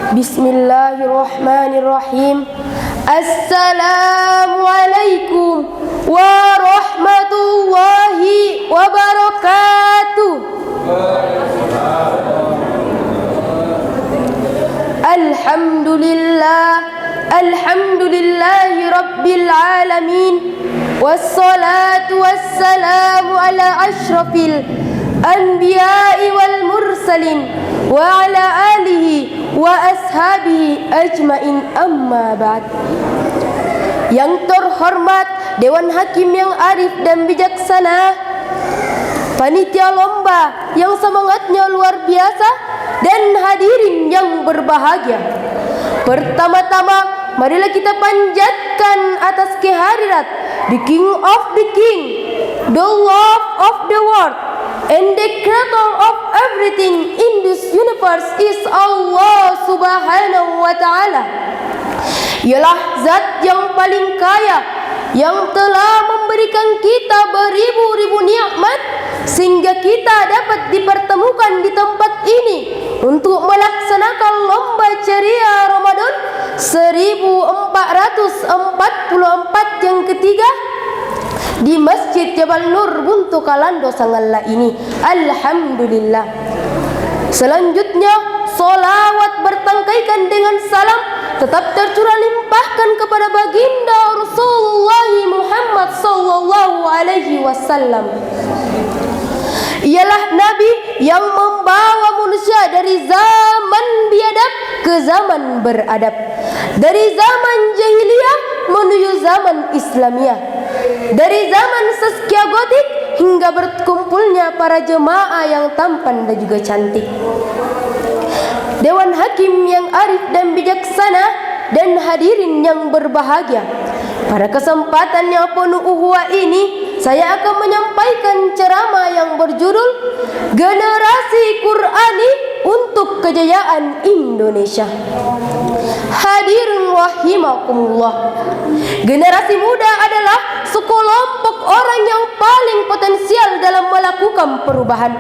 Bismillahirrahmanirrahim. Assalamualaikum warahmatullahi wabarakatuh. Alhamdulillahi rabbil alamin. Wassalatu wassalamu ala ashrafil anbiya'i wal mursalin wa ala alihi wa ashabihi ajmain, amma ba'd. Yang terhormat Dewan Hakim yang arif dan bijaksana, panitia lomba yang semangatnya luar biasa, dan hadirin yang berbahagia. Pertama-tama, marilah kita panjatkan atas kehadirat the King of the King, the Lord of the world, and the creator of everything in this universe is Allah subhanahu wa ta'ala. Ialah zat yang paling kaya, yang telah memberikan kita beribu-ribu nikmat sehingga kita dapat dipertemukan di tempat ini untuk melaksanakan lomba ceria Ramadan 1444 yang ketiga di Masjid Jabal Nur Buntu Kalando Sangalla ini. Alhamdulillah. Selanjutnya, solawat bertangkaikan dengan salam tetap tercurah limpahkan kepada baginda Rasulullah Muhammad sallallahu alaihi wasallam. Ialah Nabi yang membawa manusia dari zaman biadab ke zaman beradab, dari zaman jahiliyah menuju zaman Islamiyah, dari zaman Saskia Gotik hingga berkumpulnya para jemaah yang tampan dan juga cantik. Dewan Hakim yang arif dan bijaksana, dan hadirin yang berbahagia, pada kesempatan yang penuh uhwah ini saya akan menyampaikan ceramah yang berjudul Generasi Qur'ani untuk Kejayaan Indonesia. Hadirin rahimakumullah, generasi muda adalah sekelompok orang yang paling potensial dalam melakukan perubahan.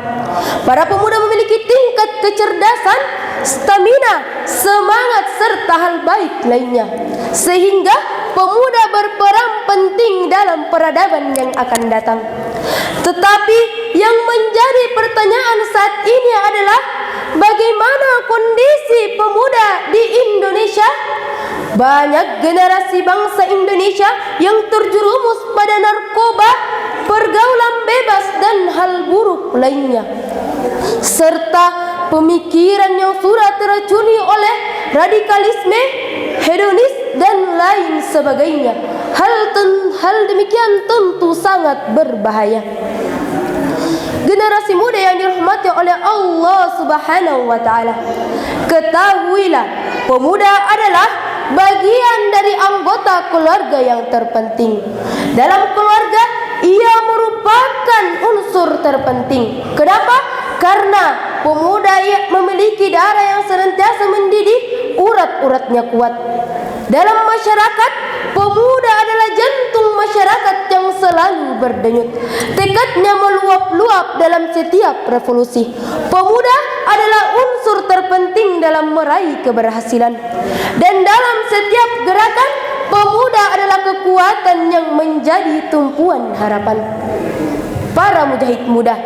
Para pemuda memiliki tingkat kecerdasan, stamina, semangat serta hal baik lainnya, sehingga pemuda berperan penting dalam peradaban yang akan datang. Tetapi yang menjadi pertanyaan saat ini adalah bagaimana kondisi pemuda di Indonesia? Banyak generasi bangsa Indonesia yang terjerumus pada narkoba, pergaulan bebas dan hal buruk lainnya, serta pemikiran yang sudah teracuni oleh radikalisme, hedonis dan lain sebagainya. Hal demikian tentu sangat berbahaya. Generasi muda yang dirahmati oleh Allah Subhanahu wa ta'ala, ketahuilah, pemuda adalah bagian dari anggota keluarga yang terpenting. Dalam keluarga, ia merupakan unsur terpenting. Kenapa? Karena pemuda memiliki darah yang senantiasa mendidih, urat-uratnya kuat. Dalam masyarakat, pemuda adalah jantung masyarakat yang selalu berdenyut. Tekadnya meluap-luap dalam setiap revolusi. Pemuda adalah unsur terpenting dalam meraih keberhasilan. Dan dalam setiap gerakan, pemuda adalah kekuatan yang menjadi tumpuan harapan. Para mujahid muda,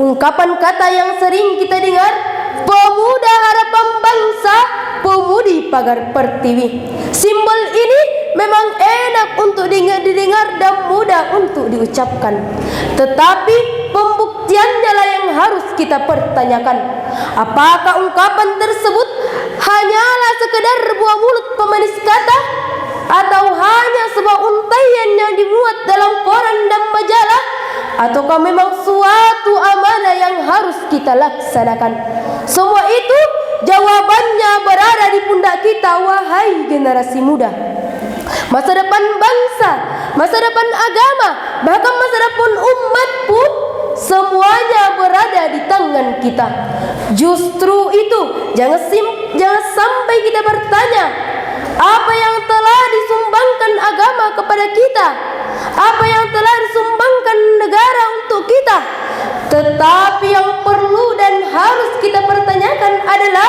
ungkapan kata yang sering kita dengar, pemuda harapan bangsa, pemudi pagar pertiwi. Simbol ini memang enak untuk didengar dan mudah untuk diucapkan. Tetapi pembuktiannya lah yang harus kita pertanyakan. Apakah ungkapan tersebut hanyalah sekedar buah mulut pemanis kata, atau hanya sebuah untaian yang dimuat dalam koran dan majalah, ataukah memang suatu amanah yang harus kita laksanakan? Semua itu jawabannya berada di pundak kita, wahai generasi muda. Masa depan bangsa, masa depan agama, bahkan masa depan umat pun semuanya berada di tangan kita. Justru itu, jangan sampai kita bertanya, apa yang telah disumbangkan agama kepada kita, apa yang telah disumbangkan negara untuk kita. Tetapi yang perlu dan harus kita pertanyakan adalah,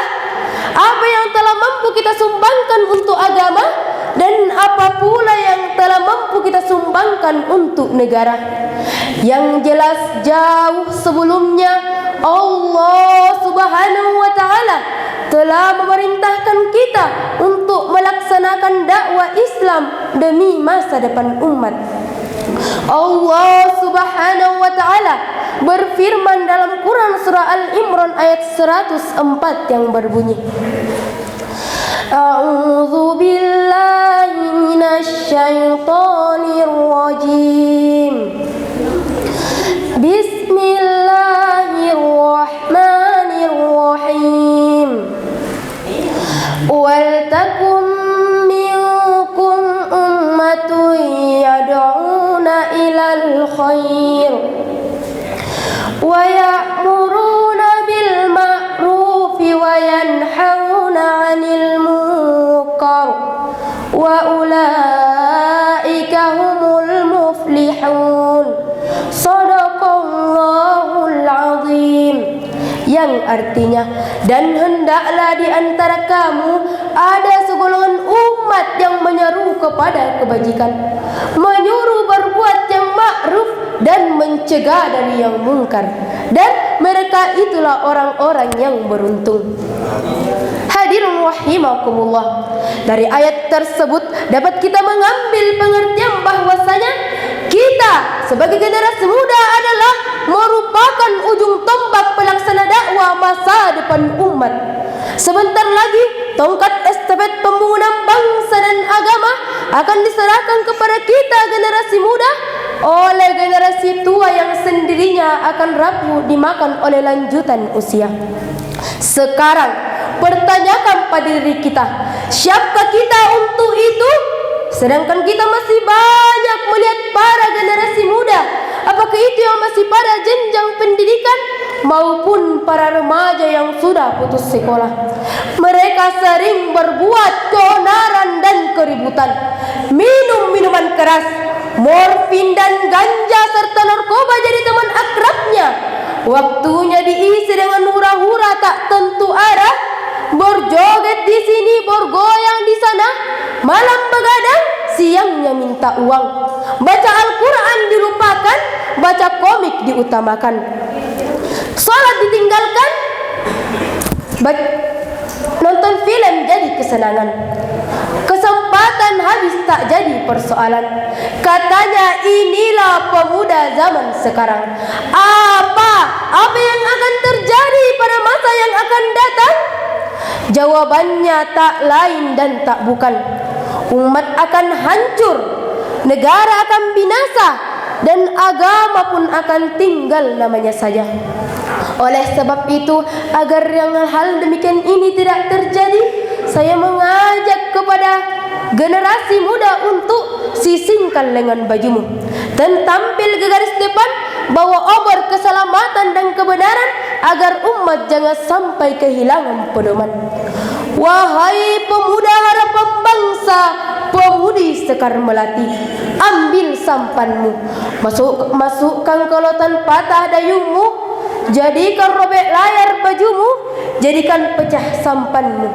Apa yang telah mampu kita sumbangkan untuk agama, dan apa pula yang telah mampu kita sumbangkan untuk negara. Yang jelas jauh sebelumnya Allah Subhanahu wa Ta'ala telah memerintahkan kita untuk melaksanakan dakwah Islam demi masa depan umat. Allah Subhanahu wa Ta'ala berfirman dalam Quran surah Al-Imran ayat 104 yang berbunyi, A'udzu billahi minasy syaithanir rajim. Bismillahirrahmanirrahim. Wal takum minkum ummatun yad'una ilal khair wa ya'muruna bil ma'rufi wa yanhauna 'anil munkar wa ulaika humul muflihun. Shadaqallahul azim. Yang artinya, dan hendaklah di antara kamu ada segolongan umat yang menyeru kepada kebajikan, menyuruh berbuat yang ma'ruf dan mencegah dari yang mungkar, dan mereka itulah orang-orang yang beruntung. Hadirin rahimakumullah, dari ayat tersebut dapat kita mengambil pengertian bahwasanya kita sebagai generasi muda adalah merupakan ujung tombak pelaksana dakwah masa depan umat. Sebentar lagi tongkat estafet pembangunan bangsa dan agama akan diserahkan kepada kita generasi muda oleh generasi tua yang sendirinya akan rapuh dimakan oleh lanjutan usia. Sekarang pertanyakan pada diri kita, siapakah kita untuk itu? Sedangkan kita masih banyak melihat para generasi muda, apakah itu yang masih pada jenjang pendidikan maupun para remaja yang sudah putus sekolah. Mereka sering berbuat keonaran dan keributan, minum minuman keras, morfin dan ganja serta narkoba jadi teman akrabnya. Waktunya diisi dengan hura-hura tak tentu arah, berjoget di sini, bergoyang di sana, malam begadang, siangnya minta uang. Baca Al-Quran dilupakan, baca komik diutamakan. Salat ditinggalkan, nonton film jadi kesenangan. Kesempatan habis tak jadi persoalan. Katanya inilah pemuda zaman sekarang. Apa yang akan terjadi pada masa yang akan datang? Jawabannya tak lain dan tak bukan. Umat akan hancur, negara akan binasa, dan agama pun akan tinggal namanya saja. Oleh sebab itu, agar yang hal demikian ini tidak terjadi, saya mengajak kepada generasi muda untuk sisingkan lengan bajumu dan tampil ke garis depan, bawa obor keselamatan dan kebenaran agar umat jangan sampai kehilangan pedoman. Wahai pemuda harapan bangsa, pemudi Sekar Melati, ambil sampanmu, masukkan ke lautan patah dayungmu, jadikan robek layar bajumu, jadikan pecah sampanmu,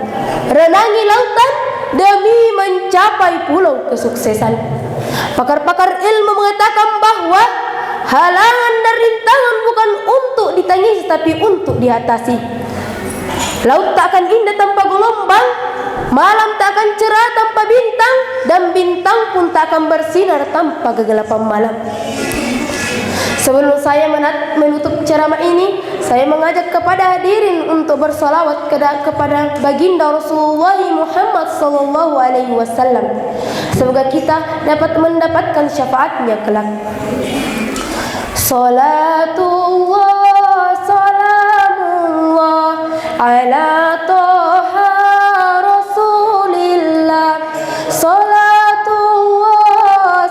renangi lautan demi mencapai pulau kesuksesan. Pakar-pakar ilmu mengatakan bahwa halangan dan rintangan bukan untuk ditangisi tapi untuk diatasi. Laut tak akan indah tanpa gelombang, malam tak akan cerah tanpa bintang, dan bintang pun tak akan bersinar tanpa kegelapan malam. Sebelum saya menutup ceramah ini, saya mengajak kepada hadirin untuk bersolawat kepada baginda Rasulullah Muhammad SAW. Semoga kita dapat mendapatkan syafaatnya kelak. Salatullah salamullah ala toha rasulillah. Salatullah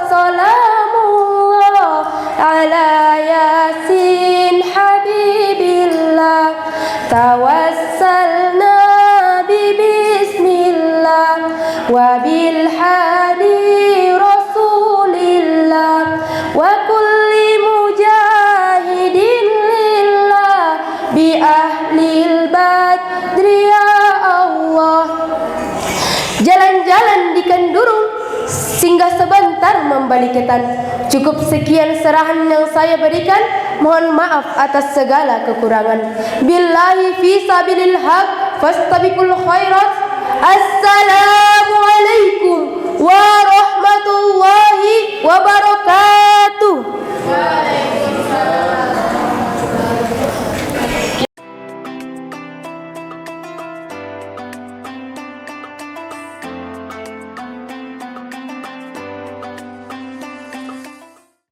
salamullah ala yasin habibillah. Tawassalna bismillah wa bil hadi rasulillah wa kulli mujahidin lillah bi ahlil badri ya Allah. Allah. Jalan-jalan di Kendurung, singgah sebentar membalikkan. Cukup sekian serahan yang saya berikan. Mohon maaf atas segala kekurangan. Billahi fi sabilil haq fastabiqul khairat. Assalamualaikum warahmatullahi wabarakatuh.